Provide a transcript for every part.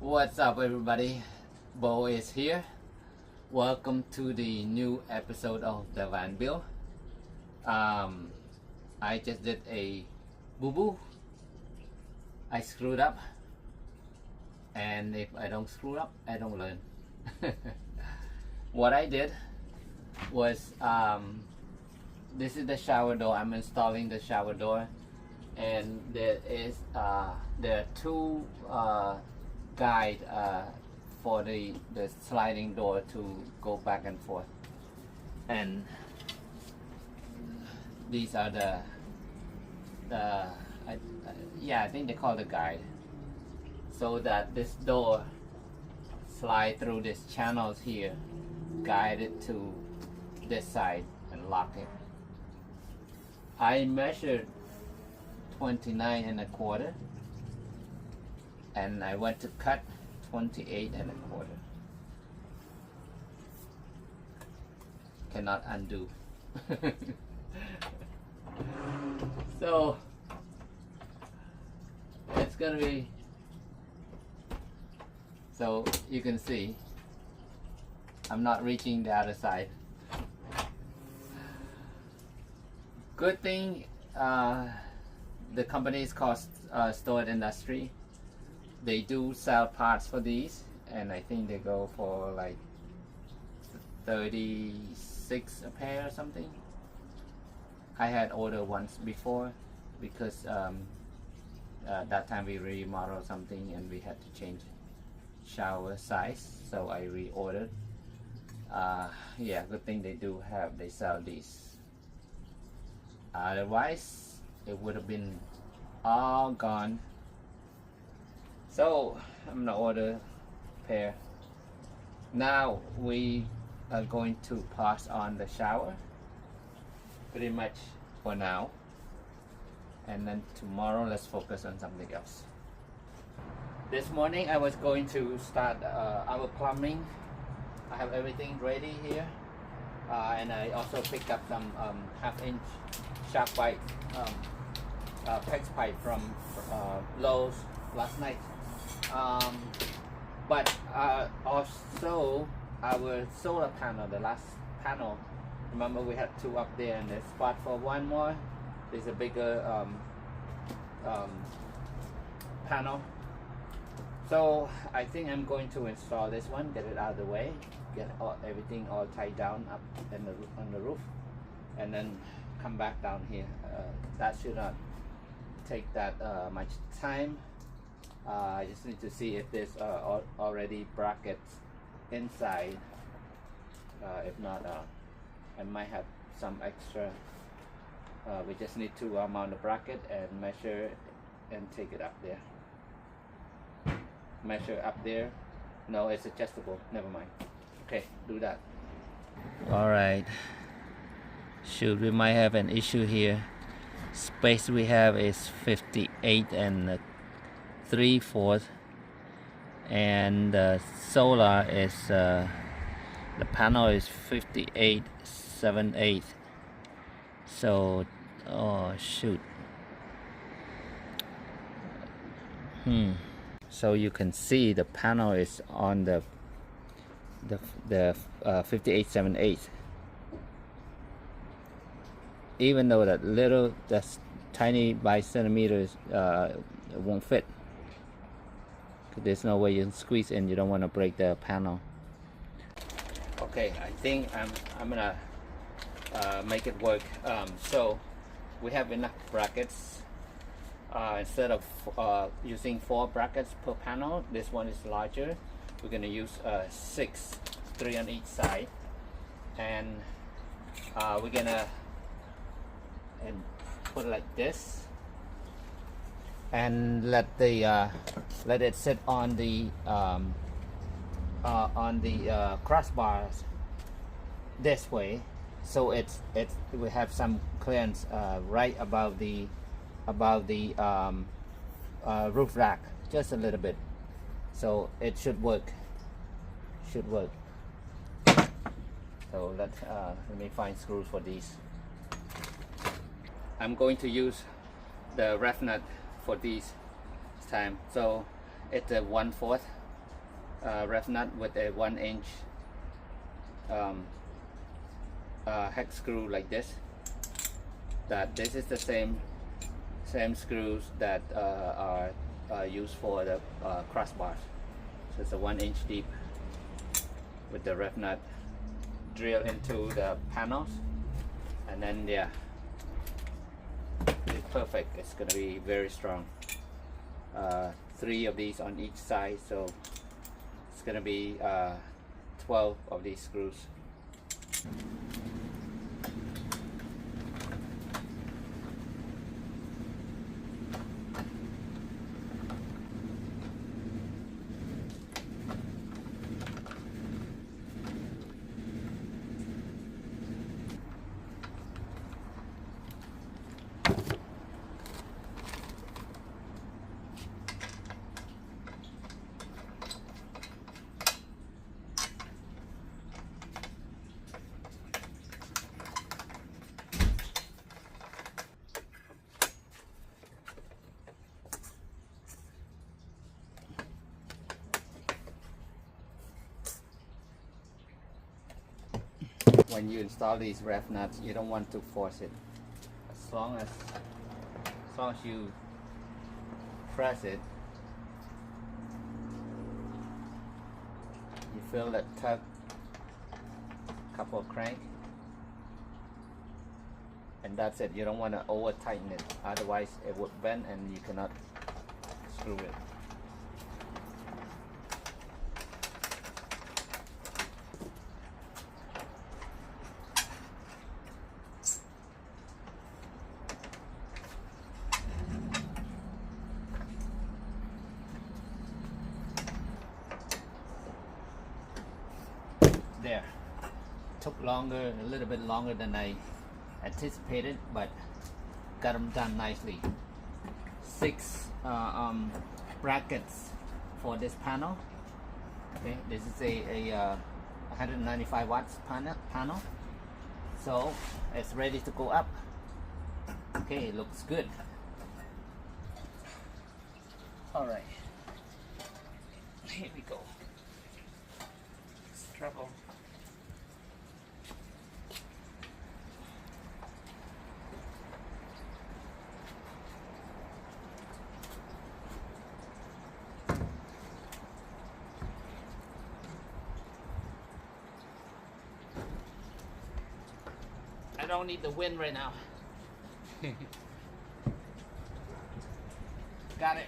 What's up, everybody? Bo is here. Welcome to the new episode of the Van Bill. I just did a boo-boo. I screwed up, and if I don't screw up, I don't learn. What I did was, this is the shower door. I'm installing the shower door, and there are two guide for the sliding door to go back and forth, and these are I think they call the guide, so that this door slide through these channels here, guide it to this side and lock it. I measured 29.25, and I went to cut 28.25. Cannot undo. So it's gonna be, so you can see I'm not reaching the other side. Good thing the company is called Storage Industry. They do sell parts for these, and I think they go for like 36 a pair or something. I had ordered once before because that time we remodeled something and we had to change shower size, so I reordered. Yeah, good thing they sell these. Otherwise it would have been all gone. So I'm gonna order a pair. Now we are going to pass on the shower pretty much for now, and then tomorrow let's focus on something else. This morning I was going to start our plumbing. I have everything ready here, and I also picked up some half-inch shark bite PEX pipe from Lowe's last night. But also our solar panel, the last panel, remember we had two up there, and there's spot for one more. There's a bigger panel, so I think I'm going to install this one, get it out of the way, get everything all tied down up on the roof, and then come back down here. That should not take that much time. I just need to see if there's already brackets inside. If not, I might have some extra. We just need to mount the bracket and measure and take it up there. Measure up there. No, it's adjustable. Never mind. Okay, do that. All right. Shoot, we might have an issue here. Space we have is 58 and 3/4, and the solar is the panel is 58 7/8. So oh shoot. So you can see the panel is on the 58 7/8. Even though that's tiny by centimeters, it won't fit. There's no way you can squeeze in. You don't want to break the panel. Okay, I think I'm gonna make it work. So we have enough brackets. Instead of using 4 brackets per panel, this one is larger. We're gonna use 6, 3 on each side, and we're gonna put it like this, and let it sit on the crossbars this way, so we have some clearance right above the roof rack, just a little bit, so it should work. So let me find screws for these. I'm going to use the ref nut for these time. So it's a 1/4 ref nut with a 1-inch hex screw like this. This is the same screws that are used for the crossbars. So it's a 1-inch deep with the ref nut drill into the panels, and then yeah, it's perfect. It's gonna be very strong. 3 of these on each side, so it's gonna be 12 of these screws. When you install these ref nuts, you don't want to force it. As long as you press it, you feel that tug, couple of crank, and that's it. You don't want to over tighten it, otherwise it would bend and you cannot screw it. There, took longer, a little bit longer than I anticipated, but got them done nicely. 6 brackets for this panel. Okay, this is a 195 watts panel, so it's ready to go up. Okay, it looks good. All right, here we go. Struggle. I don't need the wind right now. Got it.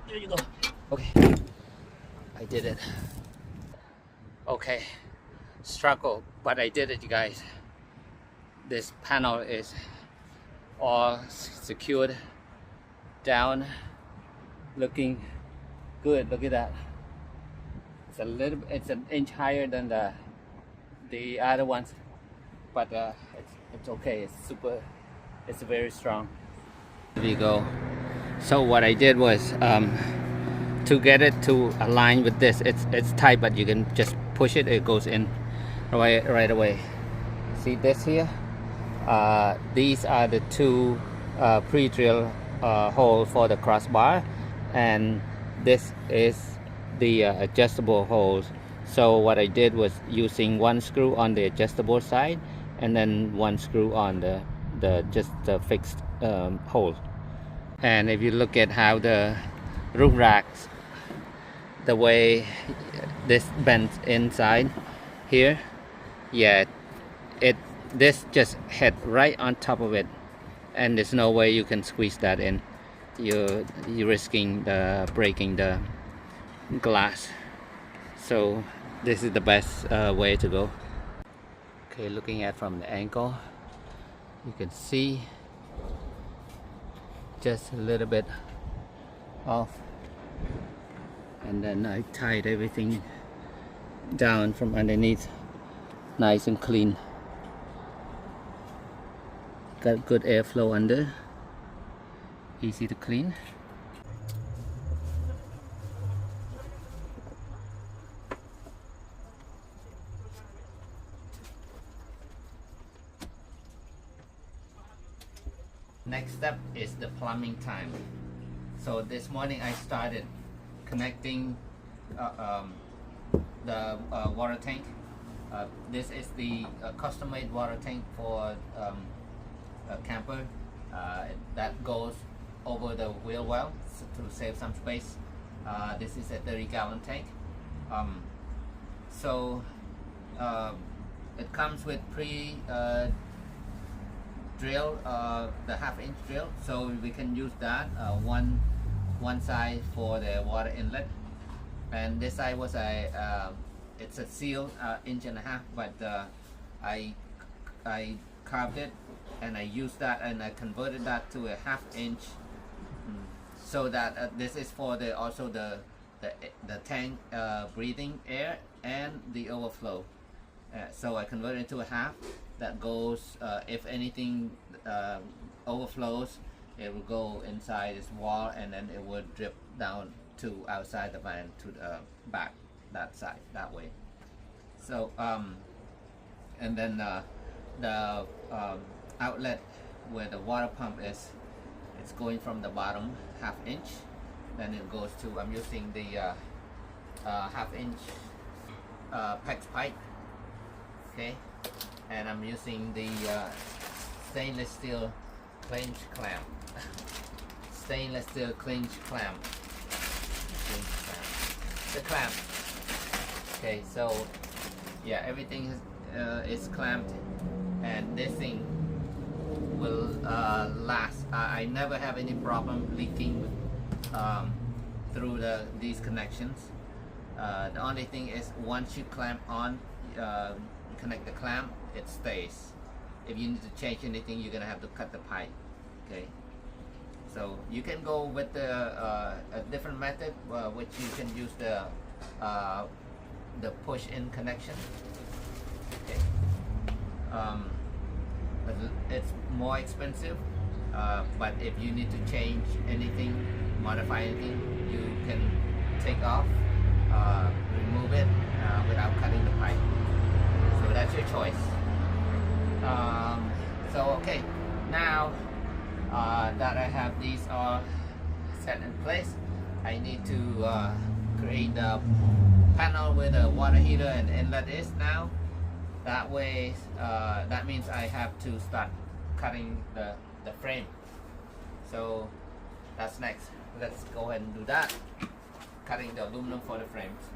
There you go. Okay, I did it. Okay, struggle, but I did it, you guys. This panel is all secured down, looking good. Look at that. It's an inch higher than the other ones, but it's okay. It's very strong. There you go. So what I did was to get it to align with this. It's tight, but you can just push it. It goes in. right away. See this here? These are the two pre-drill hole for the crossbar, and this is the adjustable holes. So what I did was using one screw on the adjustable side and then one screw on the just the fixed hole. And if you look at how the roof racks, the way this bends inside here, yeah, this just hit right on top of it, and there's no way you can squeeze that in. You're risking breaking the glass. So this is the best way to go. Okay, looking at from the angle, you can see just a little bit off, and then I tied everything down from underneath, nice and clean. Got good airflow under, easy to clean. Next step is the plumbing time. So this morning I started connecting the water tank. This is the custom-made water tank for a camper that goes over the wheel well to save some space. This is a 30-gallon tank. It comes with drill, the 1/2-inch drill, so we can use that. One side for the water inlet, and this side was it's a sealed 1.5 inches, but I carved it and I used that and I converted that to a 1/2 inch, so that this is for also the tank breathing air and the overflow. So I converted it to a 1/2 that goes, if anything overflows, it will go inside this wall, and then it would drip down to outside the van to the back, that side, that way. So and then the outlet where the water pump is, it's going from the bottom 1/2 inch, then it goes to, I'm using the 1/2 inch PEX pipe, okay, and I'm using the stainless steel clinch clamp. Stainless steel clinch clamp. The clamp. Okay, so yeah, everything is clamped, and this thing will last. I never have any problem leaking through these connections. The only thing is, once you clamp on, connect the clamp, it stays. If you need to change anything, you're gonna have to cut the pipe. Okay, so you can go with a different method, which you can use the push-in connection. Okay, but it's more expensive. But if you need to change anything, modify anything, you can take off, remove it without cutting the pipe. So that's your choice. So okay, now that I have these all set in place, I need to create the panel where the water heater and inlet is now. That way, that means I have to start cutting the frame. So that's next. Let's go ahead and do that. Cutting the aluminum for the frames.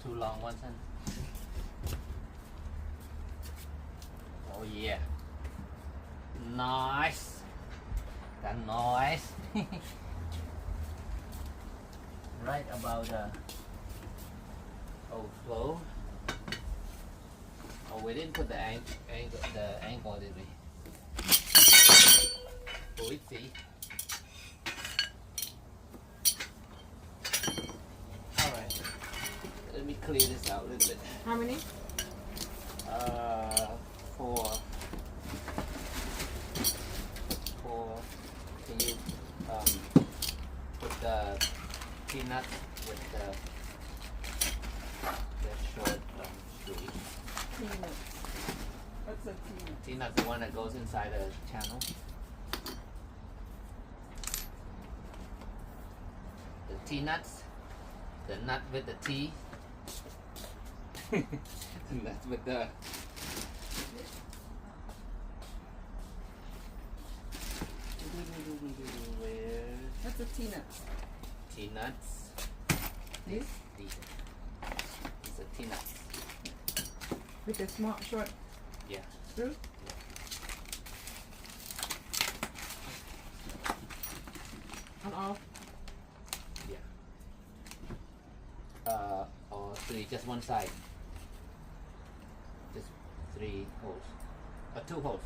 too long ones. Oh yeah. Nice. That noise. Right about the overflow. Oh, we didn't put the angle, did we? Oh, we see. Alright. Let me clear this out a little bit. How many? 4. Can you put the peanut with the short screw? Peanuts. What's a peanut? Peanut, the one that goes inside the channel. The T-nuts, the nut with the T, the nut with the What's a peanuts? T-nuts. These? These are T-nuts. With the small short Yeah. screw? On all? Yeah. Or 3, just one side. Just 3 holes. 2 holes.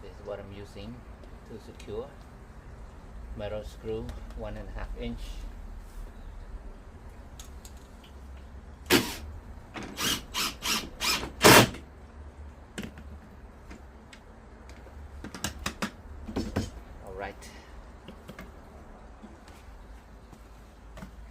This is what I'm using to secure. Metal screw, 1.5 inch.